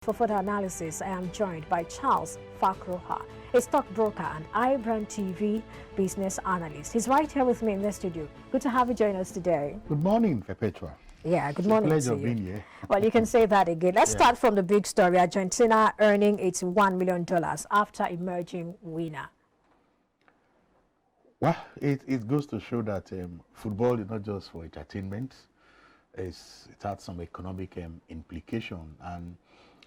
For further analysis, I am joined by Charles Fakroha, a stockbroker and iBrandTV business analyst. He's right here with me in the studio. Good to have you join us today. Good morning, Perpetua. Yeah, good morning. It's a pleasure being here. Well, you can say that again. Let's start from the big story. Argentina earning $81 million after emerging winner. Well, it goes to show that football is not just for entertainment. It has some economic implication, and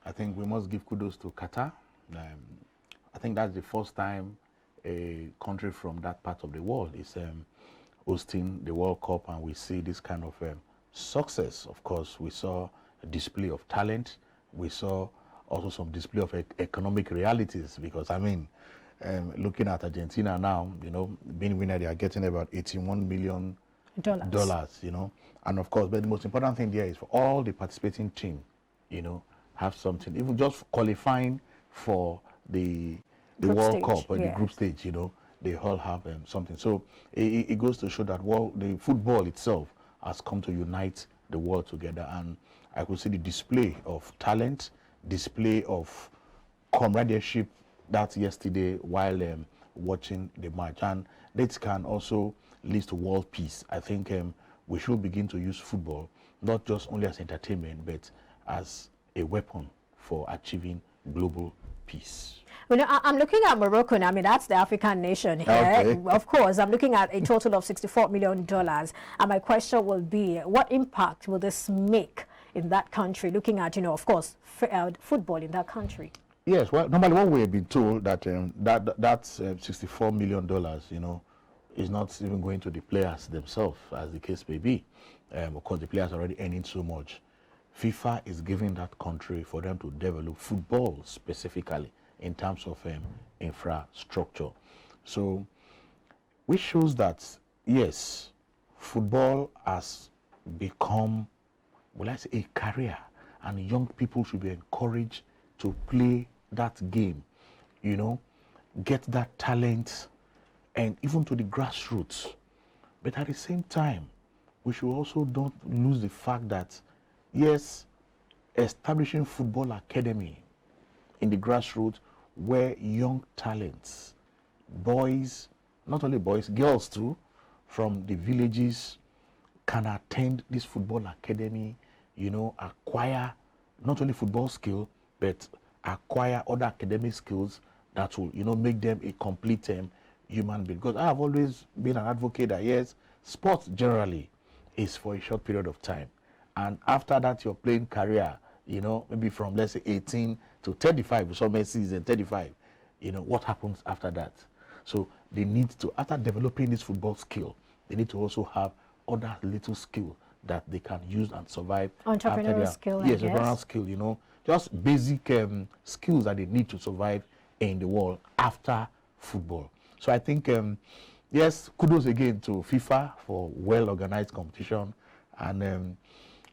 I think we must give kudos to Qatar. I think that's the first time a country from that part of the world is hosting the World Cup, and we see this kind of success. Of course, we saw a display of talent. We saw also some display of economic realities, because I mean, looking at Argentina now, you know, being winner, they are getting about $81 million, you know, and of course, but the most important thing there is for all the participating team, you know, have something, even just qualifying for the World Cup or the group stage, you know, they all have something. So it goes to show that the football itself has come to unite the world together, and I could see the display of talent, display of comradeship that yesterday while watching the match, and that can also lead to world peace. I think we should begin to use football not just only as entertainment, but as a weapon for achieving global peace. Well, you know, I'm looking at Morocco now. I mean, that's the African nation here. Okay. Of course, I'm looking at a total of $64 million. And my question will be, what impact will this make in that country, looking at, you know, of course, football in that country? Yes, well, normally what we've been told that that's $64 million, you know, is not even going to the players themselves, as the case may be. Of course, the players are already earning so much. FIFA is giving that country for them to develop football specifically in terms of infrastructure. So, which shows that, yes, football has become, well, I say, a career, and young people should be encouraged to play that game, you know, get that talent, and even to the grassroots. But at the same time, we should also don't lose the fact that, yes, establishing football academy in the grassroots where young talents, boys, not only boys, girls too, from the villages can attend this football academy, you know, acquire not only football skill, but acquire other academic skills that will, you know, make them a complete human being. Because I have always been an advocate that, yes, sports generally is for a short period of time. And after that, your playing career, you know, maybe from, let's say, 18 to 35, some season 35, you know, what happens after that? So they need to, after developing this football skill, they need to also have other little skill that they can use and survive. Entrepreneurial skill, yes, entrepreneurial skill, you know, just basic skills that they need to survive in the world after football. So I think, yes, kudos again to FIFA for well-organized competition, and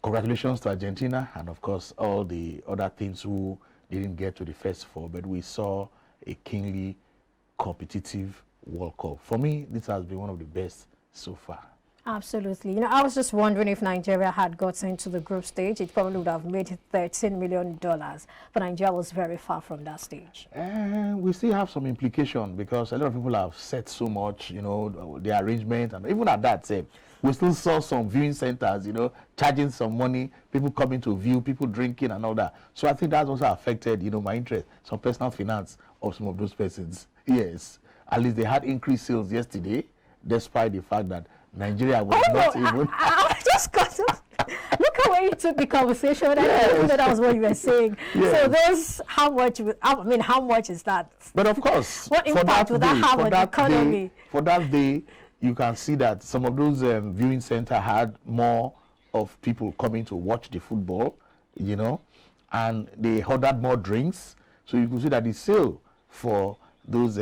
congratulations to Argentina, and of course all the other teams who didn't get to the first four, but we saw a keenly competitive World Cup. For me, this has been one of the best so far. Absolutely. You know, I was just wondering if Nigeria had gotten into the group stage, it probably would have made $13 million. But Nigeria was very far from that stage. We still have some implication, because a lot of people have said so much, you know, the arrangement, and even at that same, we still saw some viewing centers, you know, charging some money, people coming to view, people drinking and all that. So I think that's also affected, you know, my interest, some personal finance of some of those persons. Yes, at least they had increased sales yesterday, despite the fact that Nigeria was not even. I just got to look at where you took the conversation. I didn't know that was what you were saying. Yes. So there's how much? I mean, how much is that? But of course, what impact would that have on the economy? For that day, you can see that some of those viewing centers had more of people coming to watch the football, you know, and they ordered more drinks. So you can see that the sale for those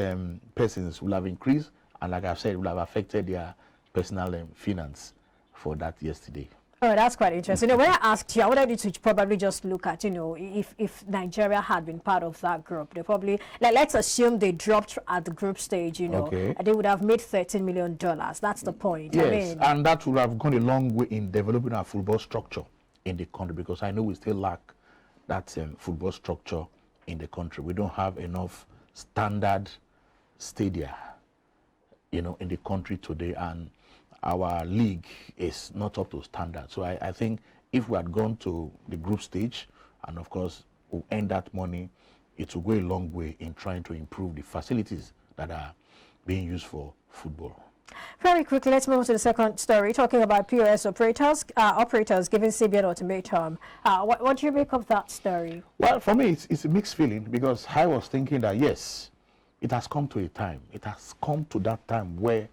persons will have increased, and like I've said, will have affected their personal finance for that yesterday. Oh, that's quite interesting. You know, when I asked you, I wanted you to probably just look at, you know, if Nigeria had been part of that group, they probably, like, let's assume they dropped at the group stage, you know, and they would have made $13 million. That's the point. Yes, I mean, and that would have gone a long way in developing our football structure in the country, because I know we still lack that football structure in the country. We don't have enough standard stadia, you know, in the country today, and our league is not up to standard. So I think if we had gone to the group stage, and of course we'll earn that money, it will go a long way in trying to improve the facilities that are being used for football. Very quickly, let's move on to the second story, talking about POS operators giving CBN ultimatum. What do you make of that story? Well, for me, it's a mixed feeling, because I was thinking that, yes, it has come to a time. It has come to that time where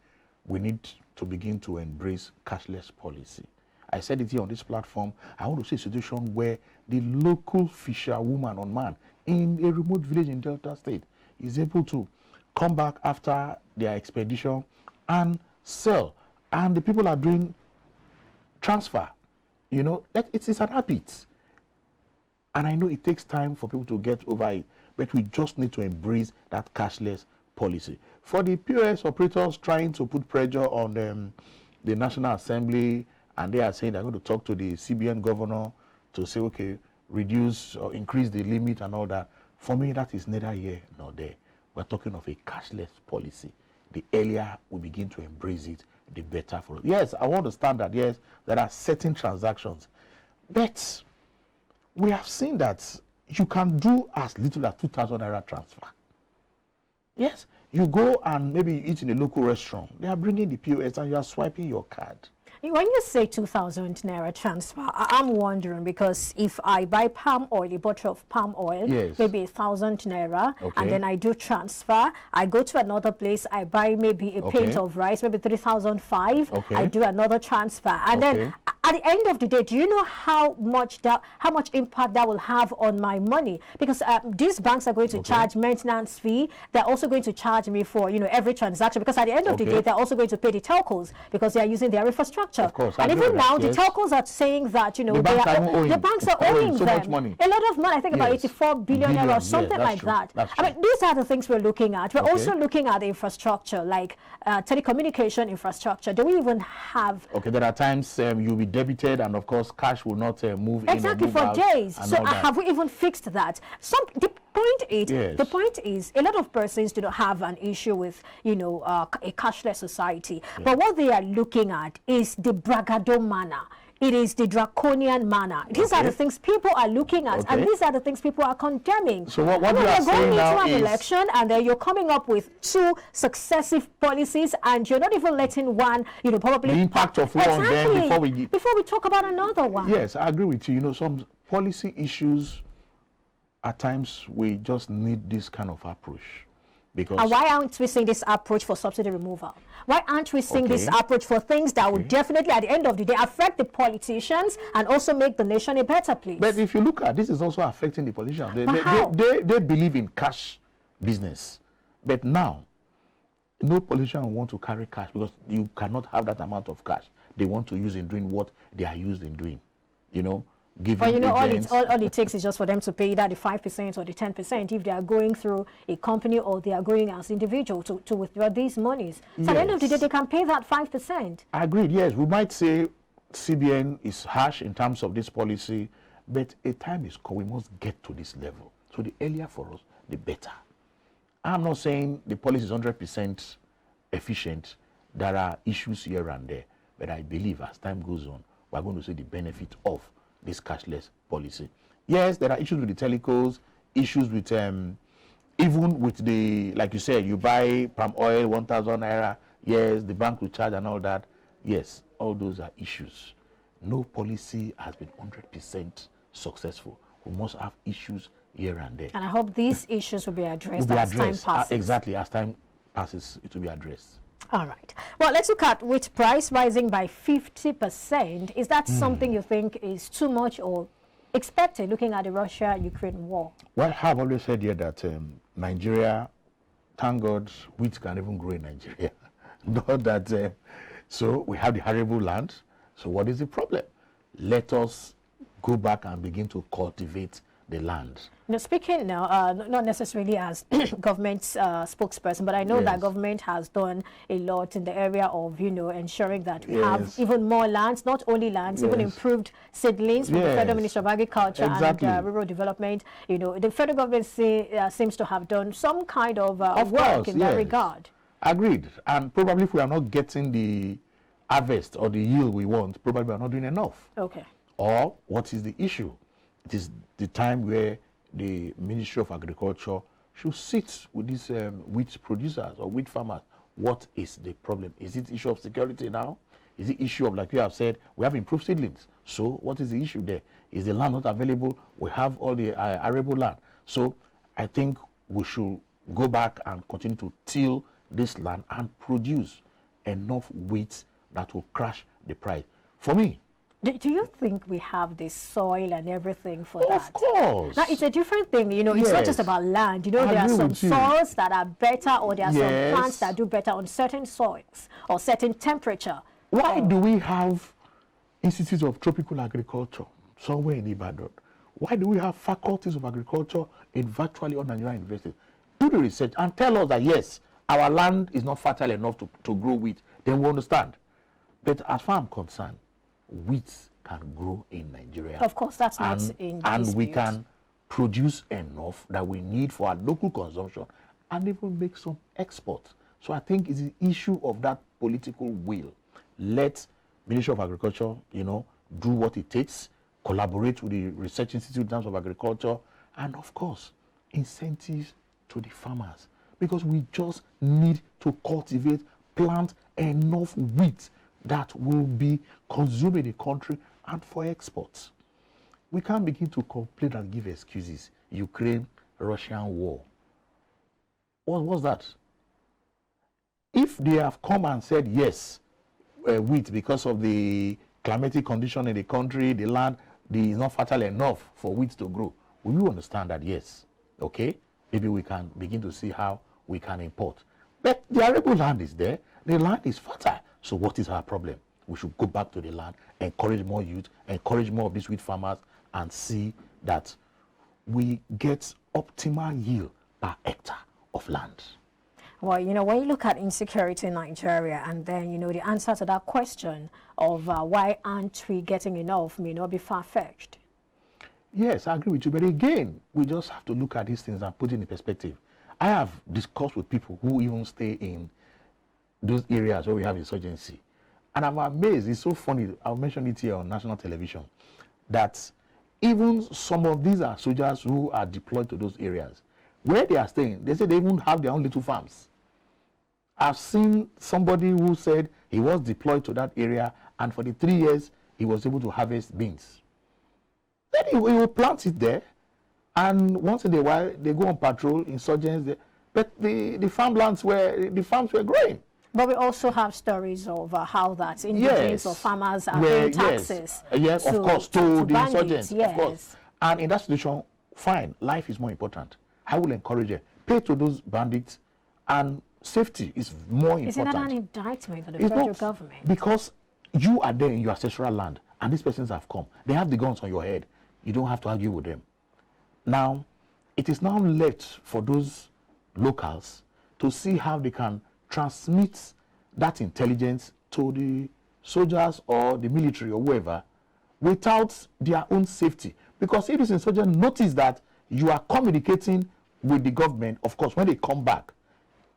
we need to begin to embrace cashless policy. I said it here on this platform. I want to see a situation where the local fisherwoman or man in a remote village in Delta State is able to come back after their expedition and sell, and the people are doing transfer. You know, it's an habit, and I know it takes time for people to get over it, but we just need to embrace that cashless policy. For the POS operators trying to put pressure on the National Assembly, and they are saying they're going to talk to the CBN governor to say, okay, reduce or increase the limit and all that. For me, that is neither here nor there. We're talking of a cashless policy. The earlier we begin to embrace it, the better for us. Yes, I understand that, yes, there are certain transactions, but we have seen that you can do as little as 2,000 naira transfer. Yes, you go and maybe eat in a local restaurant. They are bringing the POS and you are swiping your card. When you say 2,000 naira transfer, I'm wondering, because if I buy palm oil, a bottle of palm oil, yes, maybe 1,000 naira, okay, and then I do transfer, I go to another place, I buy maybe a pint of rice, maybe 3,500, okay, I do another transfer, and then at the end of the day, do you know how much impact that will have on my money? Because these banks are going to charge maintenance fee. They're also going to charge me for, you know, every transaction, because at the end of the day, they're also going to pay the telcos because they are using their infrastructure. Of course, and even now, the telcos are saying that, you know, the banks are owing so them much money. A lot of money. I think about 84 billion or something like that. I mean, these are the things we're looking at. We're also looking at the infrastructure, like telecommunication infrastructure. Do we even have? Okay, there are times you'll be debited, and of course, cash will not move exactly in or move for days. out. So have we even fixed that? The point is, a lot of persons do not have an issue with, you know, a cashless society. But what they are looking at is the bragado manner. It is the draconian manner. These are the things people are looking at, and these are the things people are condemning. So what you are saying now is, you're going into an election, and then you're coming up with 2 successive policies, and you're not even letting one, you know, probably the impact of one then before we talk about another one. Yes, I agree with you. You know, some policy issues, at times we just need this kind of approach. Because and why aren't we seeing this approach for subsidy removal? Why aren't we seeing this approach for things that would definitely, at the end of the day, affect the politicians and also make the nation a better place? But if you look at this, is also affecting the politicians. They believe in cash business. But now, no politician want to carry cash, because you cannot have that amount of cash they want to use in doing what they are used in doing. You know, But you know, all it takes is just for them to pay either the 5% or the 10% if they are going through a company or they are going as individual to withdraw these monies. So at the end of the day, they can pay that 5%. I agree. Yes, we might say CBN is harsh in terms of this policy, but a time is come. We must get to this level. So the earlier for us, the better. I'm not saying the policy is 100% efficient. There are issues here and there, but I believe as time goes on, we're going to see the benefit of this cashless policy. Yes, there are issues with the telecos, issues with even with the, like you said, you buy palm oil, 1,000 naira. Yes, the bank will charge and all that. Yes, all those are issues. No policy has been 100% successful. We must have issues here and there. And I hope these issues will be addressed as time passes. Exactly, as time passes, it will be addressed. All right. Well, let's look at wheat price rising by 50%. Is that something you think is too much or expected, looking at the Russia-Ukraine war? Well, I've always said here that Nigeria, thank God, wheat can even grow in Nigeria. Not that, so we have the arable land. So what is the problem? Let us go back and begin to cultivate the land. Now, speaking now, not necessarily as government spokesperson, but I know that government has done a lot in the area of, ensuring that we have even more lands, not only lands, even improved seedlings with the Federal Ministry of Agriculture and Rural Development. The federal government seems to have done some kind of work in that regard. Agreed. And probably if we are not getting the harvest or the yield we want, probably we are not doing enough. Okay. Or what is the issue? It is the time where the Ministry of Agriculture should sit with these wheat producers or wheat farmers. What is the problem? Is it issue of security now? Is it issue of, like you have said, we have improved seedlings? So what is the issue there? Is the land not available? We have all the arable land. So I think we should go back and continue to till this land and produce enough wheat that will crash the price. For me, do you think we have the soil and everything for that? Of course. Now, it's a different thing. It's not just about land. There are some soils that are better, or there are some plants that do better on certain soils or certain temperature. Why do we have institutes of tropical agriculture somewhere in Ibadan? Why do we have faculties of agriculture in virtually all Nigerian universities? Do the research and tell us that, yes, our land is not fertile enough to grow wheat. Then we understand. But as far as I'm concerned, wheat can grow in Nigeria. Of course, that's not in dispute. And we can produce enough that we need for our local consumption and even make some export. So I think it's the issue of that political will. Let Ministry of Agriculture, do what it takes, collaborate with the Research Institute in terms of agriculture, and of course, incentives to the farmers. Because we just need to cultivate, plant enough wheat that will be consumed in the country and for exports. We can't begin to complain and give excuses. Ukraine-Russian war. What was that? If they have come and said, yes, wheat, because of the climatic condition in the country, the land is not fertile enough for wheat to grow, we will understand that, yes, okay, maybe we can begin to see how we can import. But the arable land is there. The land is fertile. So what is our problem? We should go back to the land, encourage more youth, encourage more of these wheat farmers, and see that we get optimal yield per hectare of land. Well, when you look at insecurity in Nigeria, and then, the answer to that question of why aren't we getting enough may not be far-fetched. Yes, I agree with you. But again, we just have to look at these things and put it in perspective. I have discussed with people who even stay in those areas where we have insurgency. And I'm amazed. It's so funny. I'll mention it here on national television, that even some of these are soldiers who are deployed to those areas. Where they are staying, they say they even have their own little farms. I've seen somebody who said he was deployed to that area, and for the 3 years, he was able to harvest beans. Then he will plant it there, and once in a while, they go on patrol, insurgents. But the farms were growing. But we also have stories of how that indigenous or farmers are paying taxes. Yes, of course, to the insurgents, yes. of course. And in that situation, fine, life is more important. I will encourage you. Pay to those bandits, and safety is more important. Isn't that an indictment on the federal government? Because you are there in your ancestral land, and these persons have come. They have the guns on your head. You don't have to argue with them. Now, it is now left for those locals to see how they can transmit that intelligence to the soldiers or the military or whoever without their own safety. Because if these insurgents notice that you are communicating with the government, of course, when they come back,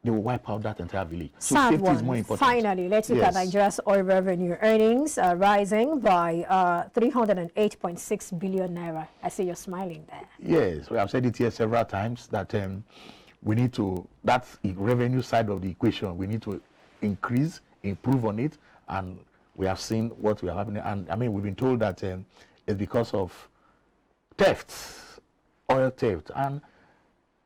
they will wipe out that entire village. So safety is more important. Finally, let's look at Nigeria's oil revenue earnings rising by 308.6 billion naira. I see you're smiling there. Yes, we have said it here several times that we need to, that's the revenue side of the equation, we need to increase, improve on it, and we have seen what we are happening. And I mean, we've been told that it's because of theft, oil theft, and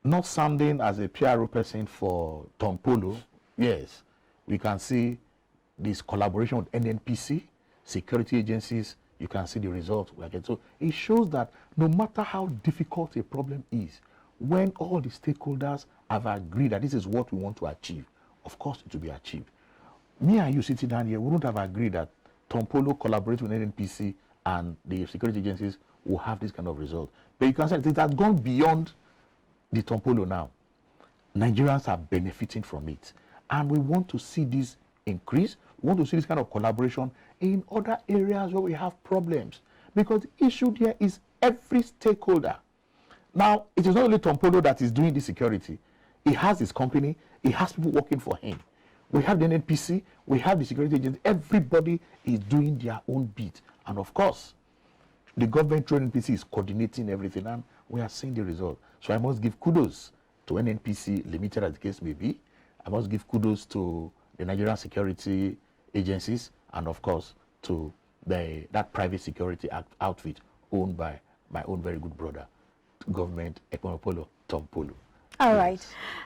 not sounding as a PRO person for Tom Polo, yes, we can see this collaboration with NNPC, security agencies, you can see the results we are getting. So it shows that no matter how difficult a problem is, when all the stakeholders have agreed that this is what we want to achieve, of course it will be achieved. Me and you sitting down here, we wouldn't have agreed that Tom Polo collaborates with NNPC and the security agencies will have this kind of result. But you can say it has gone beyond the Tompolo now. Nigerians are benefiting from it. And we want to see this increase. We want to see this kind of collaboration in other areas where we have problems. Because the issue here is every stakeholder. Now, it is not only Tompolo that is doing the security. He has his company. He has people working for him. We have the NNPC. We have the security agents. Everybody is doing their own bit. And of course, the government through NNPC is coordinating everything. And we are seeing the result. So I must give kudos to NNPC Limited, as the case may be. I must give kudos to the Nigerian security agencies. And of course, to that private security outfit owned by my own very good brother, government Ekonopolo, Tompolo. All right.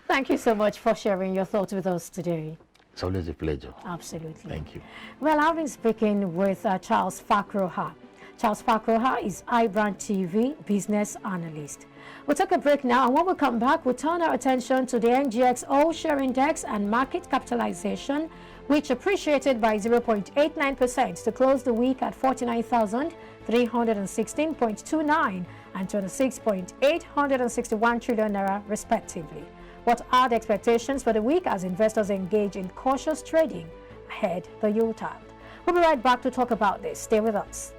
Thank you so much for sharing your thoughts with us today. It's always a pleasure. Absolutely. Thank you. Well, I've been speaking with Charles Fakroha. Charles Fakroha is iBrandTV business analyst. We'll take a break now, and when we come back, we'll turn our attention to the NGX All-Share Index and market capitalization, which appreciated by 0.89% to close the week at 49,316.29 and 26.861 trillion naira, respectively. What are the expectations for the week as investors engage in cautious trading ahead the Yuletide? We'll be right back to talk about this. Stay with us.